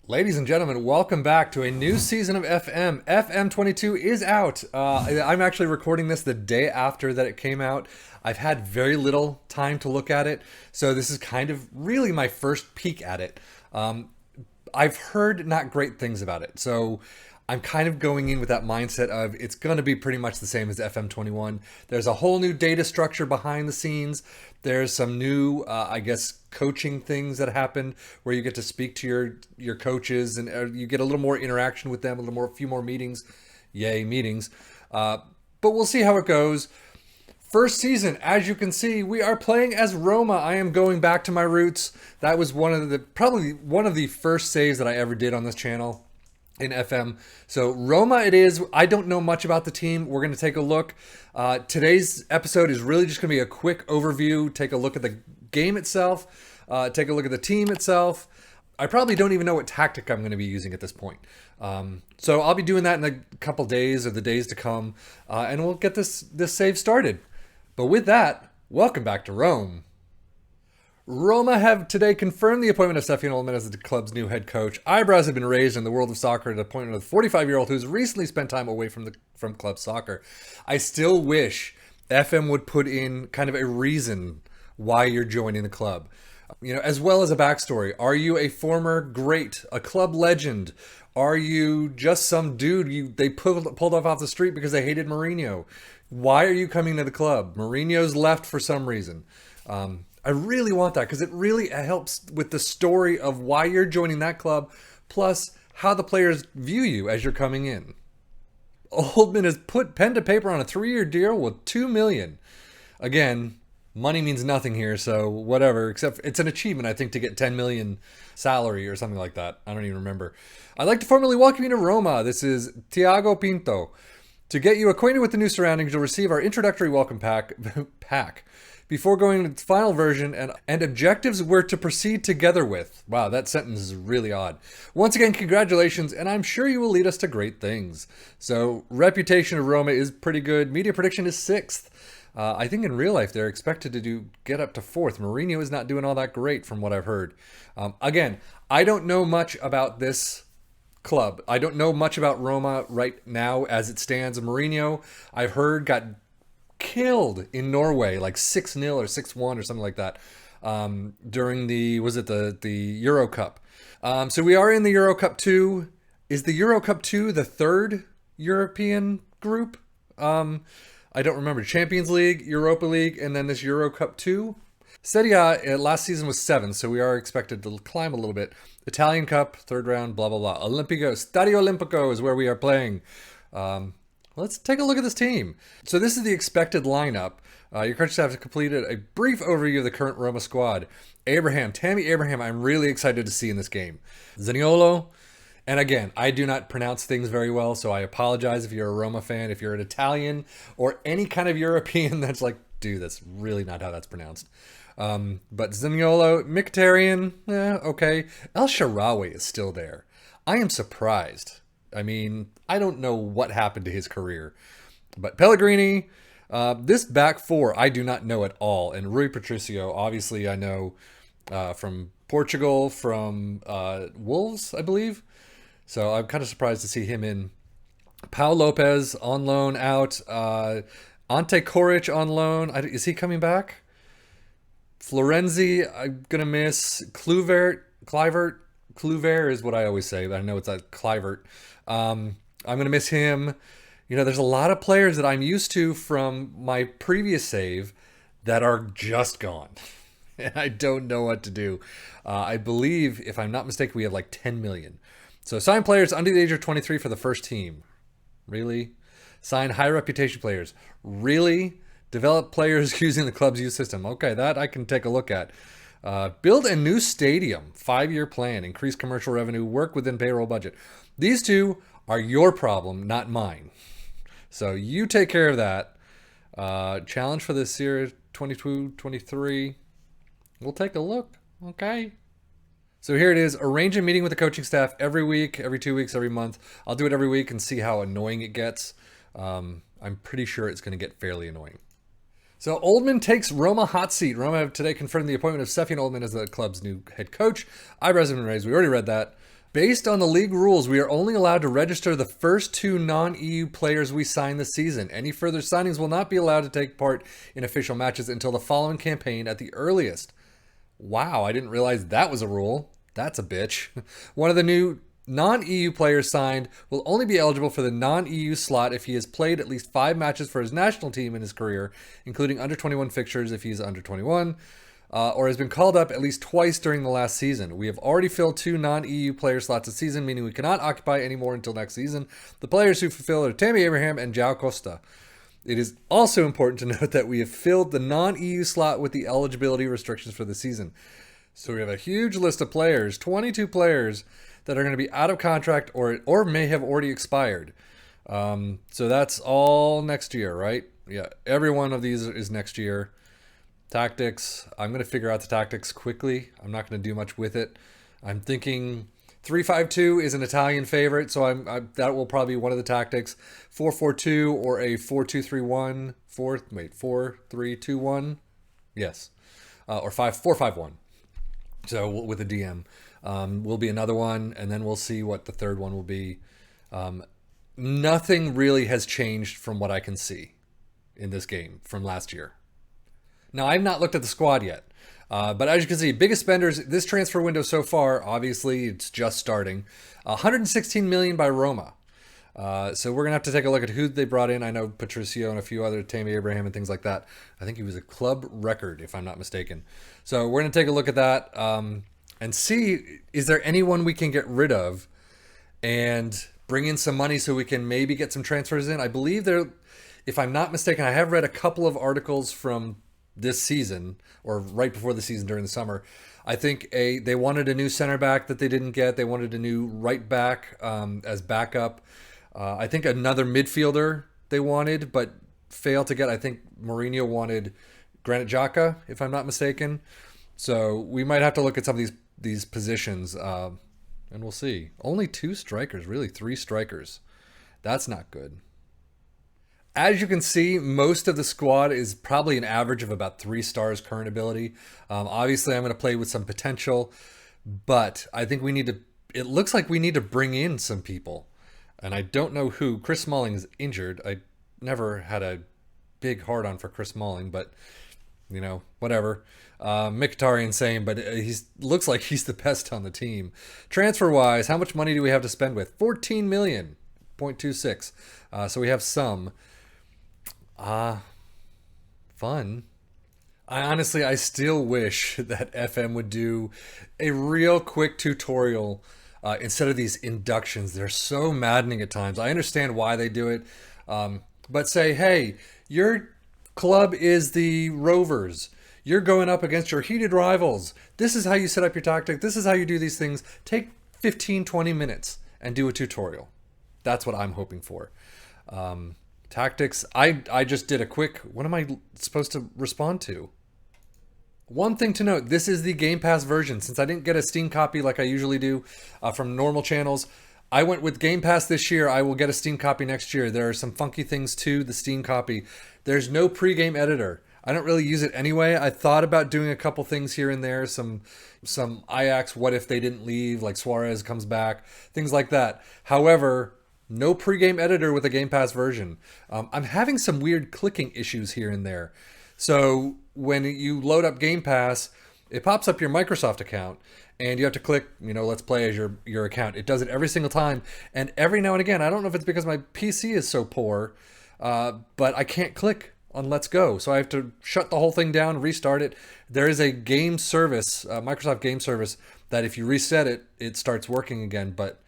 Ladies and gentlemen, welcome back to a new season of FM. FM22 is out. I'm actually recording this the day after that it came out. I've had very little time to look at it, so this is kind of really my first peek at it. I've heard not great things about it, so I'm kind of going in with that mindset of it's going to be pretty much the same as FM21. There's a whole new data structure behind the scenes. There's some new, coaching things that happen where you get to speak to your coaches and you get a little more interaction with them, a few more meetings. Yay, meetings. But we'll see how it goes. First season, as you can see, we are playing as Roma. I am going back to my roots. That was probably one of the first saves that I ever did on this channel in FM. So Roma it is. I don't know much about the team. We're going to take a look. Today's episode is really just going to be a quick overview. Take a look at the game itself. Take a look at the team itself. I probably don't even know what tactic I'm going to be using at this point. So I'll be doing that in a couple days or the days to come. And we'll get this save started. But with that, welcome back to Rome. Roma have today confirmed the appointment of Sefian as the club's new head coach. Eyebrows have been raised in the world of soccer at the appointment of the 45-year-old who's recently spent time away from club soccer. I still wish FM would put in kind of a reason why you're joining the club. As well as a backstory. Are you a former great, a club legend? Are you just some dude they pulled off the street because they hated Mourinho? Why are you coming to the club? Mourinho's left for some reason. I really want that because it really helps with the story of why you're joining that club, plus how the players view you as you're coming in. Oldman has put pen to paper on a 3-year deal with $2 million. Again, money means nothing here, so whatever, except it's an achievement, I think, to get $10 million salary or something like that. I don't even remember. I'd like to formally welcome you to Roma. This is Tiago Pinto. To get you acquainted with the new surroundings, you'll receive our introductory welcome pack. Before going to the final version, and objectives we're to proceed together with. Wow, that sentence is really odd. Once again, congratulations, and I'm sure you will lead us to great things. So, reputation of Roma is pretty good. Media prediction is 6th. I think in real life they're expected to get up to 4th. Mourinho is not doing all that great from what I've heard. Again, I don't know much about this club. I don't know much about Roma right now as it stands. Mourinho, I've heard, got killed in Norway, like 6-0 or 6-1 or something like that, during the Euro Cup. So we are in the Euro Cup 2. Is the Euro Cup 2 the third European group? I don't remember. Champions League, Europa League, and then this Euro Cup 2. Serie A last season was 7, so we are expected to climb a little bit. Italian Cup, 3rd round, blah, blah, blah. Olympico, Stadio Olympico is where we are playing. Let's take a look at this team. So this is the expected lineup. Your coach staff has completed a brief overview of the current Roma squad. Tammy Abraham, I'm really excited to see in this game. Zaniolo, and again, I do not pronounce things very well, so I apologize if you're a Roma fan, if you're an Italian, or any kind of European that's like, dude, that's really not how that's pronounced. But Zaniolo, Mkhitaryan, okay. El Shaarawy is still there. I am surprised. I mean, I don't know what happened to his career. But Pellegrini, this back four, I do not know at all. And Rui Patricio, obviously I know from Portugal, from Wolves, I believe. So I'm kind of surprised to see him in. Pau Lopez on loan out. Ante Koric on loan. Is he coming back? Florenzi, I'm going to miss. Kluivert is what I always say, but I know it's like Kluivert. I'm going to miss him. There's a lot of players that I'm used to from my previous save that are just gone. And I don't know what to do. I believe, if I'm not mistaken, we have like 10 million. So sign players under the age of 23 for the first team. Really? Sign high reputation players. Really? Develop players using the club's youth system. Okay, that I can take a look at. Build a new stadium. 5-year plan. Increase commercial revenue. Work within payroll budget. These two are your problem, not mine. So you take care of that. Challenge for this year, 22-23. We'll take a look. Okay. So here it is. Arrange a meeting with the coaching staff every week, every 2 weeks, every month. I'll do it every week and see how annoying it gets. I'm pretty sure it's going to get fairly annoying. So Oldman takes Roma hot seat. Roma have today confirmed the appointment of Sefian Oldman as the club's new head coach. Eyebrows have been raised. We already read that. Based on the league rules, we are only allowed to register the first two non-EU players we sign this season. Any further signings will not be allowed to take part in official matches until the following campaign at the earliest. Wow, I didn't realize that was a rule. That's a bitch. One of the new non-EU players signed will only be eligible for the non-EU slot if he has played at least 5 matches for his national team in his career, including under 21 fixtures if he is under 21. Or has been called up at least twice during the last season. We have already filled 2 non-EU player slots this season, meaning we cannot occupy any more until next season. The players who fulfill are Tammy Abraham and João Costa. It is also important to note that we have filled the non-EU slot with the eligibility restrictions for the season. So we have a huge list of players, 22 players, that are going to be out of contract or may have already expired. So that's all next year, right? Yeah, every one of these is next year. Tactics, I'm going to figure out the tactics quickly. I'm not going to do much with it. I'm thinking 3-5-2 is an Italian favorite, so that will probably be one of the tactics. 4-4-2 or a 4-2-3-1, 4-3-2-1, yes, or 4-5-1. So with a DM will be another one, and then we'll see what the third one will be. Nothing really has changed from what I can see in this game from last year. Now, I've not looked at the squad yet, but as you can see, biggest spenders this transfer window so far, obviously it's just starting, 116 million by Roma. So we're going to have to take a look at who they brought in. I know Patricio and a few other, Tammy Abraham and things like that. I think he was a club record, if I'm not mistaken. So we're going to take a look at that and see, is there anyone we can get rid of and bring in some money so we can maybe get some transfers in. I believe there, if I'm not mistaken, I have read a couple of articles from this season or right before the season during the summer. I think they wanted a new center back that they didn't get. They wanted a new right back as backup. I think another midfielder they wanted but failed to get. I think Mourinho wanted Granit Xhaka, if I'm not mistaken. So we might have to look at some of these positions and we'll see. Only 2 strikers, really 3 strikers. That's not good. As you can see, most of the squad is probably an average of about 3 stars current ability. Obviously, I'm going to play with some potential, but I think it looks like we need to bring in some people. And I don't know who. Chris Smalling is injured. I never had a big hard-on for Chris Smalling, but, you know, whatever. Mkhitaryan same, but he looks like he's the best on the team. Transfer-wise, how much money do we have to spend with? 14 million, 0.26. So we have some. Fun. I still wish that FM would do a real quick tutorial instead of these inductions. They're so maddening at times. I understand why they do it, but say, hey, your club is the Rovers. You're going up against your heated rivals. This is how you set up your tactic. This is how you do these things. Take 15, 20 minutes and do a tutorial. That's what I'm hoping for. Tactics, I just did a quick, what am I supposed to respond to? One thing to note, this is the Game Pass version. Since I didn't get a Steam copy like I usually do from normal channels, I went with Game Pass this year. I will get a Steam copy next year. There are some funky things to the Steam copy. There's no pregame editor. I don't really use it anyway. I thought about doing a couple things here and there, some Ajax, what if they didn't leave, like Suarez comes back, things like that. However, no pregame editor with a Game Pass version. I'm having some weird clicking issues here and there. So when you load up Game Pass, it pops up your Microsoft account and you have to click, let's play as your account. It does it every single time. And every now and again, I don't know if it's because my PC is so poor, but I can't click on Let's Go. So I have to shut the whole thing down, restart it. There is a game service, Microsoft game service, that if you reset it, it starts working again. But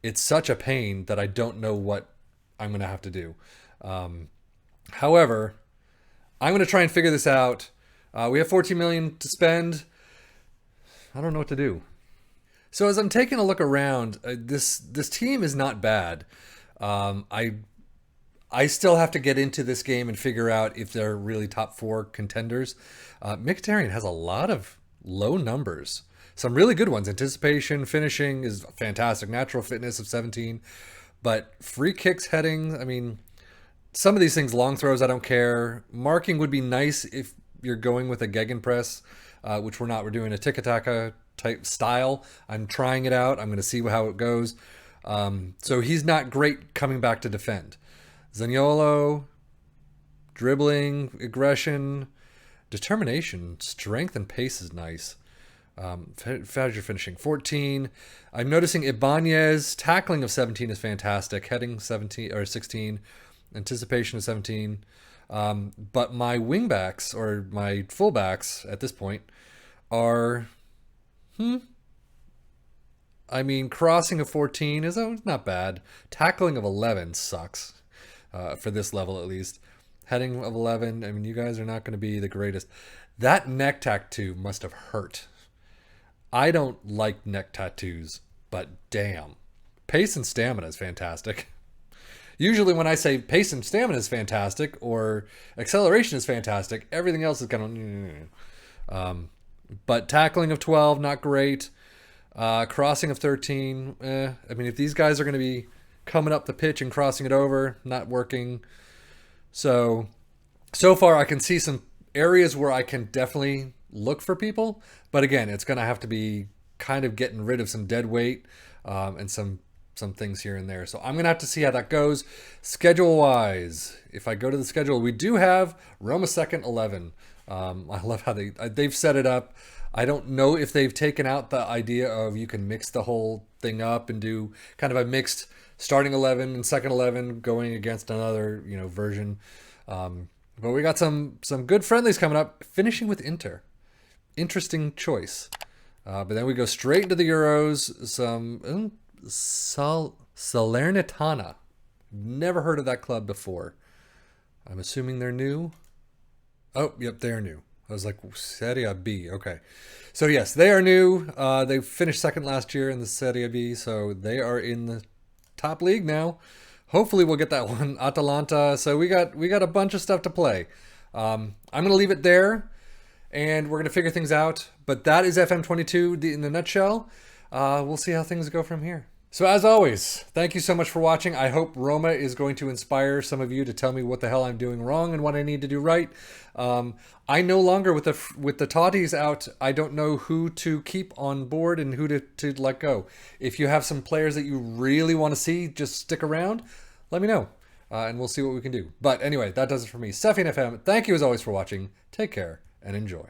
it's such a pain that I don't know what I'm going to have to do. However, I'm going to try and figure this out. We have 14 million to spend. I don't know what to do. So as I'm taking a look around, this team is not bad. I still have to get into this game and figure out if they're really top 4 contenders. Mkhitaryan has a lot of low numbers. Some really good ones. Anticipation, finishing is fantastic. Natural fitness of 17. But free kicks, heading, some of these things, long throws, I don't care. Marking would be nice if you're going with a gegenpress, which we're not. We're doing a tiki-taka type style. I'm trying it out. I'm going to see how it goes. So he's not great coming back to defend. Zaniolo, dribbling, aggression, determination, strength, and pace is nice. Fazio finishing 14. I'm noticing Ibanez tackling of 17 is fantastic. Heading 17 or 16. Anticipation of 17. But my wingbacks or my fullbacks at this point are I mean, crossing of 14 is not bad. Tackling of 11 sucks for this level at least. Heading of 11, I mean, you guys are not going to be the greatest. That neck tattoo must have hurt. I don't like neck tattoos, but damn. Pace and stamina is fantastic. Usually when I say pace and stamina is fantastic or acceleration is fantastic, everything else is kind of... but tackling of 12, not great. Crossing of 13, I mean, if these guys are going to be coming up the pitch and crossing it over, not working. So far I can see some areas where I can definitely look for people. But again, it's going to have to be kind of getting rid of some dead weight and some things here and there. So I'm going to have to see how that goes. Schedule-wise, if I go to the schedule, we do have Roma second 11. I love how they've set it up. I don't know if they've taken out the idea of you can mix the whole thing up and do kind of a mixed starting 11 and second 11 going against another, version. But we got some good friendlies coming up, finishing with Inter. Interesting choice. But then we go straight into the Euros. Some Salernitana. Never heard of that club before. I'm assuming they're new. Oh, yep, they're new. I was like, Serie B. Okay. So, yes, they are new. They finished second last year in the Serie B, so they are in the top league now. Hopefully we'll get that one. Atalanta. So we got a bunch of stuff to play. I'm going to leave it there, and we're going to figure things out. But that is FM22 in a nutshell. We'll see how things go from here. So as always, thank you so much for watching. I hope Roma is going to inspire some of you to tell me what the hell I'm doing wrong and what I need to do right. I no longer, with the Totties out, I don't know who to keep on board and who to let go. If you have some players that you really want to see, just stick around. Let me know, and we'll see what we can do. But anyway, that does it for me. Sefian FM, thank you as always for watching. Take care and enjoy.